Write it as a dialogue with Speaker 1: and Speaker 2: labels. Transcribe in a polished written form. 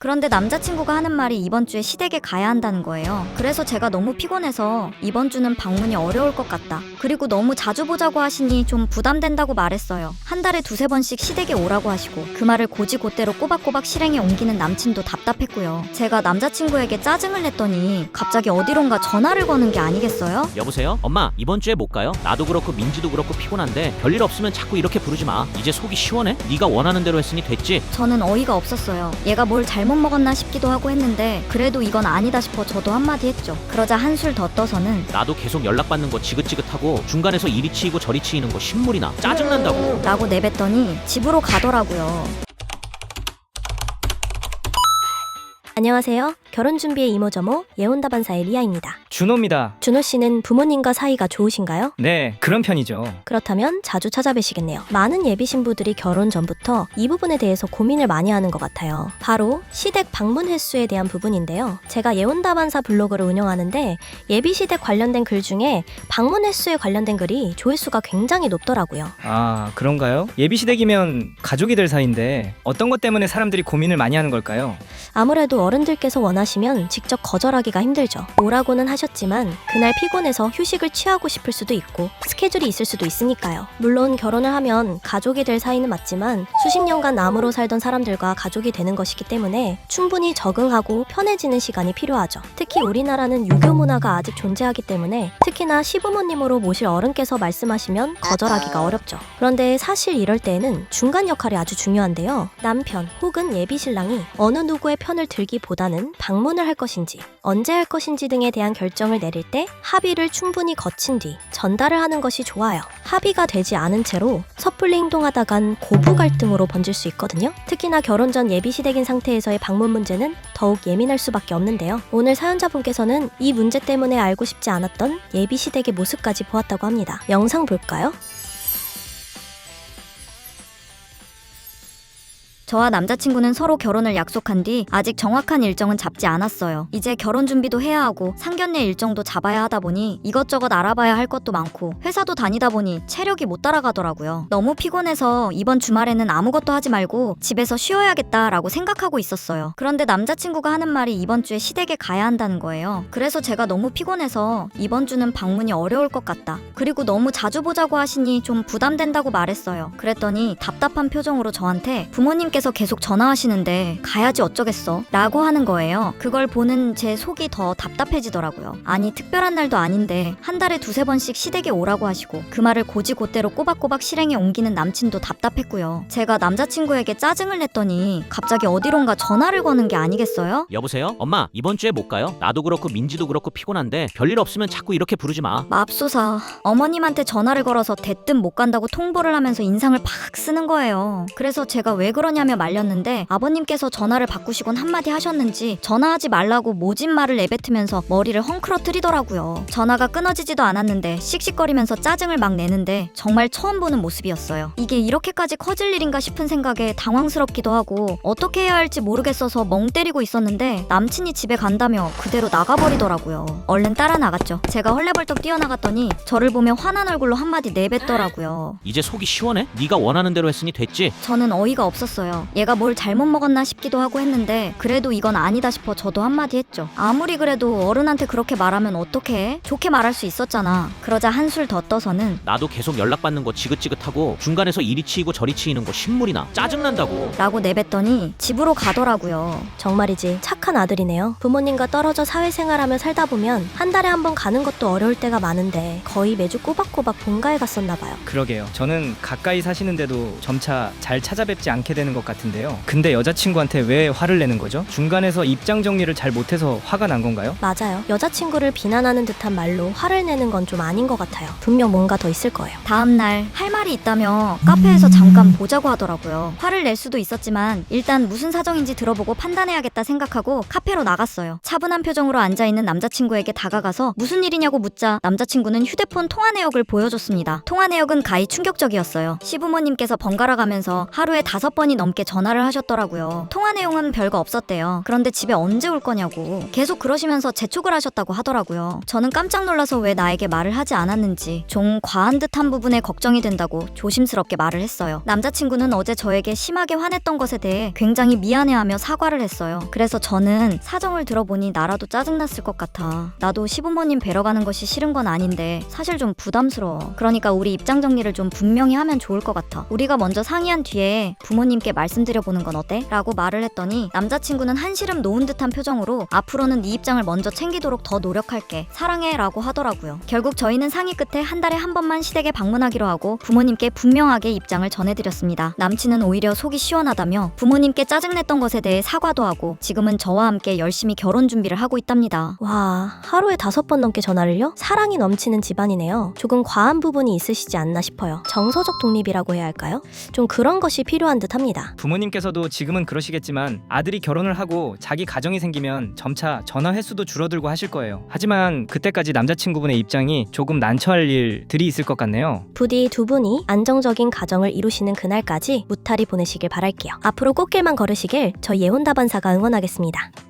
Speaker 1: 그런데 남자친구가 하는 말이 이번 주에 시댁에 가야 한다는 거예요. 그래서 제가 너무 피곤해서 이번 주는 방문이 어려울 것 같다. 그리고 너무 자주 보자고 하시니 좀 부담된다고 말했어요. 한 달에 두세 번씩 시댁에 오라고 하시고 그 말을 고지고대로 꼬박꼬박 실행에 옮기는 남친도 답답했고요. 제가 남자친구에게 짜증을 냈더니 갑자기 어디론가 전화를 거는 게 아니겠어요?
Speaker 2: 여보세요? 엄마 이번 주에 못 가요? 나도 그렇고 민지도 그렇고 피곤한데 별일 없으면 자꾸 이렇게 부르지 마. 이제 속이 시원해? 네가 원하는 대로 했으니 됐지?
Speaker 1: 저는 어이가 없었어요. 얘가 뭘 잘못 먹었나 싶기도 하고 했는데 그래도 이건 아니다 싶어 저도 한마디 했죠. 그러자 한술 더 떠서는
Speaker 2: 나도 계속 연락받는 거 지긋지긋하고 중간에서 이리 치이고 저리 치이는 거 신물이 나. 짜증난다고.
Speaker 1: 라고 내뱉더니 집으로 가더라고요.
Speaker 3: 안녕하세요. 결혼 준비의 이모저모 예혼다반사의 리아입니다.
Speaker 4: 준호입니다.
Speaker 3: 준호 씨는 부모님과 사이가 좋으신가요?
Speaker 4: 네, 그런 편이죠.
Speaker 3: 그렇다면 자주 찾아뵈시겠네요. 많은 예비 신부들이 결혼 전부터 이 부분에 대해서 고민을 많이 하는 것 같아요. 바로 시댁 방문 횟수에 대한 부분인데요. 제가 예혼다반사 블로그를 운영하는데 예비 시댁 관련된 글 중에 방문 횟수에 관련된 글이 조회수가 굉장히 높더라고요.
Speaker 4: 아, 그런가요? 예비시댁이면 가족이 될 사이인데 어떤 것 때문에 사람들이 고민을 많이 하는 걸까요?
Speaker 3: 아무래도 어른들께서 원하시면 직접 거절하기가 힘들죠. 오라고는 하셨지만 그날 피곤해서 휴식을 취하고 싶을 수도 있고 스케줄이 있을 수도 있으니까요. 물론 결혼을 하면 가족이 될 사이는 맞지만 수십 년간 남으로 살던 사람들과 가족이 되는 것이기 때문에 충분히 적응하고 편해지는 시간이 필요하죠. 특히 우리나라는 유교 문화가 아직 존재하기 때문에 특히나 시부모님으로 모실 어른께서 말씀하시면 거절하기가 어렵죠. 그런데 사실 이럴 때에는 중간 역할이 아주 중요한데요. 남편 혹은 예비 신랑이 어느 누구의 편을 들기보다는 방문을 할 것인지 언제 할 것인지 등에 대한 결정을 내릴 때 합의를 충분히 거친 뒤 전달을 하는 것이 좋아요. 합의가 되지 않은 채로 섣불리 행동하다간 고부 갈등으로 번질 수 있거든요. 특히나 결혼 전 예비 시댁인 상태에서의 방문 문제는 더욱 예민할 수밖에 없는데요. 오늘 사연자분께서는 이 문제 때문에 알고 싶지 않았던 예비 시댁의 모습까지 보았다고 합니다. 영상 볼까요?
Speaker 1: 저와 남자친구는 서로 결혼을 약속한 뒤 아직 정확한 일정은 잡지 않았어요. 이제 결혼 준비도 해야 하고 상견례 일정도 잡아야 하다 보니 이것저것 알아봐야 할 것도 많고 회사도 다니다 보니 체력이 못 따라가더라고요. 너무 피곤해서 이번 주말에는 아무것도 하지 말고 집에서 쉬어야겠다라고 생각하고 있었어요. 그런데 남자친구가 하는 말이 이번 주에 시댁에 가야 한다는 거예요. 그래서 제가 너무 피곤해서 이번 주는 방문이 어려울 것 같다. 그리고 너무 자주 보자고 하시니 좀 부담된다고 말했어요. 그랬더니 답답한 표정으로 저한테 부모님께서 계속 전화하시는데 가야지 어쩌겠어 라고 하는 거예요. 그걸 보는 제 속이 더 답답해지더라고요. 아니 특별한 날도 아닌데 한 달에 두세 번씩 시댁에 오라고 하시고 그 말을 고지고대로 꼬박꼬박 실행에 옮기는 남친도 답답했고요. 제가 남자친구에게 짜증을 냈더니 갑자기 어디론가 전화를 거는 게 아니겠어요?
Speaker 2: 여보세요? 엄마 이번 주에 못 가요? 나도 그렇고 민지도 그렇고 피곤한데 별일 없으면 자꾸 이렇게 부르지 마.
Speaker 1: 맙소사. 어머님한테 전화를 걸어서 대뜸 못 간다고 통보를 하면서 인상을 팍 쓰는 거예요. 그래서 제가 왜 그러냐며 말렸는데 아버님께서 전화를 바꾸시곤 한마디 하셨는지 전화하지 말라고 모진 말을 내뱉으면서 머리를 헝클어뜨리더라고요. 전화가 끊어지지도 않았는데 씩씩거리면서 짜증을 막 내는데 정말 처음 보는 모습이었어요. 이게 이렇게까지 커질 일인가 싶은 생각에 당황스럽기도 하고 어떻게 해야 할지 모르겠어서 멍 때리고 있었는데 남친이 집에 간다며 그대로 나가버리더라고요. 얼른 따라 나갔죠. 제가 헐레벌떡 뛰어나갔더니 저를 보며 화난 얼굴로 한마디 내뱉더라고요.
Speaker 2: 이제 속이 시원해? 네가 원하는 대로 했으니 됐지?
Speaker 1: 저는 어이가 없었어요. 얘가 뭘 잘못 먹었나 싶기도 하고 했는데 그래도 이건 아니다 싶어 저도 한마디 했죠. 아무리 그래도 어른한테 그렇게 말하면 어떡해? 좋게 말할 수 있었잖아. 그러자 한술 더 떠서는
Speaker 2: 나도 계속 연락받는 거 지긋지긋하고 중간에서 이리 치이고 저리 치이는 거 신물이 나. 짜증난다고.
Speaker 1: 라고 내뱉더니 집으로 가더라고요.
Speaker 3: 정말이지 착한 아들이네요. 부모님과 떨어져 사회생활하며 살다 보면 한 달에 한 번 가는 것도 어려울 때가 많은데 거의 매주 꼬박꼬박 본가에 갔었나 봐요.
Speaker 4: 그러게요. 저는 가까이 사시는데도 점차 잘 찾아뵙지 않게 되는 것 같은데요. 근데 여자친구한테 왜 화를 내는 거죠? 중간에서 입장 정리를 잘 못해서 화가 난 건가요?
Speaker 3: 맞아요. 여자친구를 비난하는 듯한 말로 화를 내는 건 좀 아닌 것 같아요. 분명 뭔가 더 있을 거예요.
Speaker 1: 다음날 할 말이 있다며 카페에서 잠깐 보자고 하더라고요. 화를 낼 수도 있었지만 일단 무슨 사정인지 들어보고 판단해야겠다 생각하고 카페로 나갔어요. 차분한 표정으로 앉아있는 남자친구에게 다가가서 무슨 일이냐고 묻자 남자친구는 휴대폰 통화 내역을 보여줬습니다. 통화 내역은 가히 충격적이었어요. 시부모님께서 번갈아 가면서 하루에 5번이 넘게 부모님께 전화를 하셨더라고요. 통화 내용은 별거 없었대요. 그런데 집에 언제 올 거냐고 계속 그러시면서 재촉을 하셨다고 하더라고요. 저는 깜짝 놀라서 왜 나에게 말을 하지 않았는지 좀 과한 듯한 부분에 걱정이 된다고 조심스럽게 말을 했어요. 남자친구는 어제 저에게 심하게 화냈던 것에 대해 굉장히 미안해하며 사과를 했어요. 그래서 저는 사정을 들어보니 나라도 짜증났을 것 같아. 나도 시부모님 뵈러 가는 것이 싫은 건 아닌데 사실 좀 부담스러워. 그러니까 우리 입장 정리를 좀 분명히 하면 좋을 것 같아. 우리가 먼저 상의한 뒤에 부모님께 말씀드려보는 건 어때? 라고 말을 했더니 남자친구는 한시름 놓은 듯한 표정으로 앞으로는 네 입장을 먼저 챙기도록 더 노력할게. 사랑해 라고 하더라고요. 결국 저희는 상의 끝에 한 달에 한 번만 시댁에 방문하기로 하고 부모님께 분명하게 입장을 전해드렸습니다. 남친은 오히려 속이 시원하다며 부모님께 짜증냈던 것에 대해 사과도 하고 지금은 저와 함께 열심히 결혼 준비를 하고 있답니다.
Speaker 3: 와, 하루에 5번 넘게 전화를요? 사랑이 넘치는 집안이네요. 조금 과한 부분이 있으시지 않나 싶어요. 정서적 독립이라고 해야 할까요? 좀 그런 것이 필요한 듯 합니다.
Speaker 4: 부모님께서도 지금은 그러시겠지만 아들이 결혼을 하고 자기 가정이 생기면 점차 전화 횟수도 줄어들고 하실 거예요. 하지만 그때까지 남자친구분의 입장이 조금 난처할 일들이 있을 것 같네요.
Speaker 3: 부디 두 분이 안정적인 가정을 이루시는 그날까지 무탈히 보내시길 바랄게요. 앞으로 꽃길만 걸으시길 저 예혼다반사가 응원하겠습니다.